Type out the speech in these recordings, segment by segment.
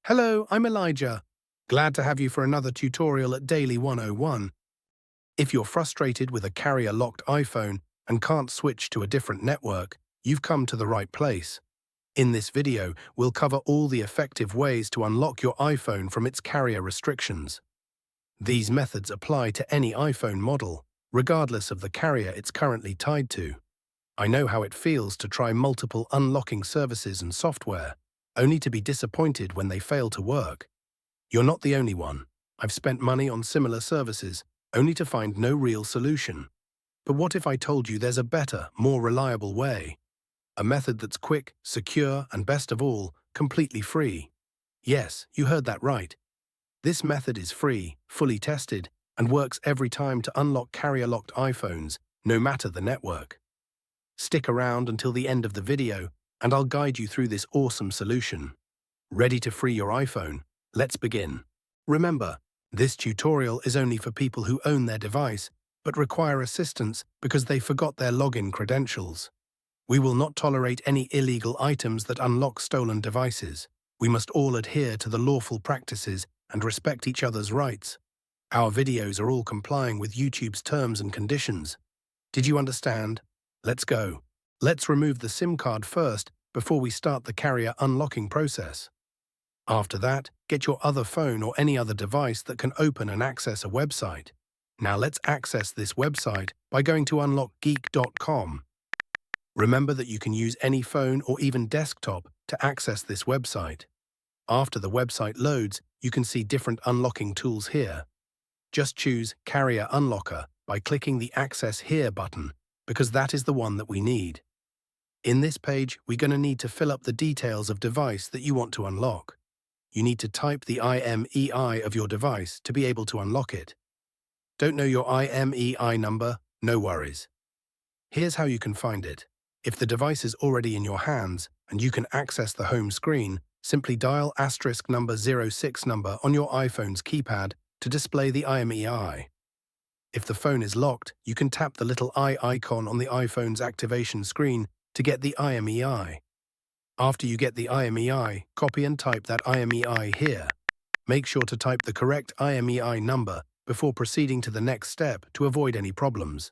Hello, I'm Elijah. Glad to have you for another tutorial at Daily 101. If you're frustrated with a carrier-locked iPhone and can't switch to a different network, you've come to the right place. In this video, we'll cover all the effective ways to unlock your iPhone from its carrier restrictions. These methods apply to any iPhone model, regardless of the carrier it's currently tied to. I know how it feels to try multiple unlocking services and software, only to be disappointed when they fail to work. You're not the only one. I've spent money on similar services, only to find no real solution. But what if I told you there's a better, more reliable way? A method that's quick, secure, and best of all, completely free. Yes, you heard that right. This method is free, fully tested, and works every time to unlock carrier-locked iPhones, no matter the network. Stick around until the end of the video, and I'll guide you through this awesome solution. Ready to free your iPhone? Let's begin. Remember, this tutorial is only for people who own their device, but require assistance because they forgot their login credentials. We will not tolerate any illegal items that unlock stolen devices. We must all adhere to the lawful practices and respect each other's rights. Our videos are all complying with YouTube's terms and conditions. Did you understand? Let's go. Let's remove the SIM card first before we start the carrier unlocking process. After that, get your other phone or any other device that can open and access a website. Now let's access this website by going to unlockgeek.com. Remember that you can use any phone or even desktop to access this website. After the website loads, you can see different unlocking tools here. Just choose Carrier Unlocker by clicking the Access Here button, because that is the one that we need. In this page, we're going to need to fill up the details of device that you want to unlock. You need to type the IMEI of your device to be able to unlock it. Don't know your IMEI number? No worries. Here's how you can find it. If the device is already in your hands and you can access the home screen, simply dial *06 number on your iPhone's keypad to display the IMEI. If the phone is locked, you can tap the little eye icon on the iPhone's activation screen to get the IMEI. After you get the IMEI, copy and type that IMEI here. Make sure to type the correct IMEI number before proceeding to the next step to avoid any problems.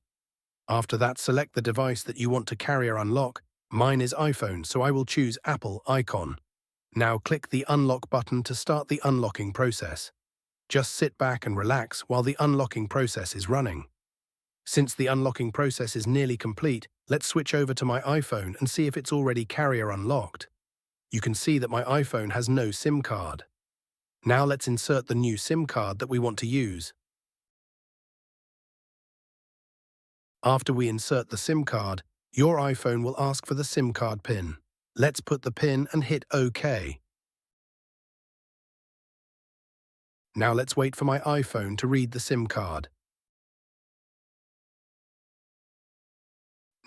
After that, select the device that you want to carrier unlock. Mine is iPhone, so I will choose Apple icon. Now click the unlock button to start the unlocking process. Just sit back and relax while the unlocking process is running. Since the unlocking process is nearly complete, let's switch over to my iPhone and see if it's already carrier unlocked. You can see that my iPhone has no SIM card. Now let's insert the new SIM card that we want to use. After we insert the SIM card, your iPhone will ask for the SIM card PIN. Let's put the PIN and hit OK. Now let's wait for my iPhone to read the SIM card.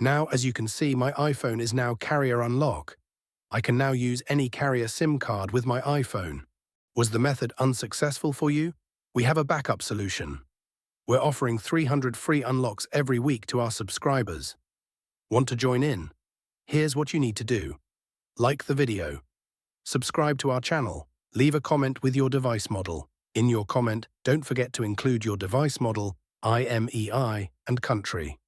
Now, as you can see, my iPhone is now carrier unlock. I can now use any carrier SIM card with my iPhone. Was the method unsuccessful for you? We have a backup solution. We're offering 300 free unlocks every week to our subscribers. Want to join in? Here's what you need to do. Like the video. Subscribe to our channel. Leave a comment with your device model. In your comment, don't forget to include your device model, IMEI, and country.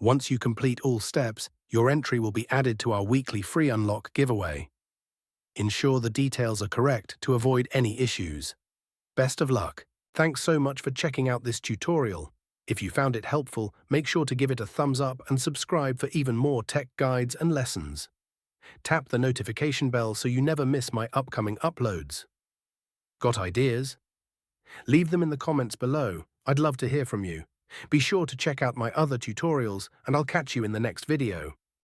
Once you complete all steps, your entry will be added to our weekly free unlock giveaway. Ensure the details are correct to avoid any issues. Best of luck. Thanks so much for checking out this tutorial. If you found it helpful, make sure to give it a thumbs up and subscribe for even more tech guides and lessons. Tap the notification bell so you never miss my upcoming uploads. Got ideas? Leave them in the comments below. I'd love to hear from you. Be sure to check out my other tutorials, and I'll catch you in the next video.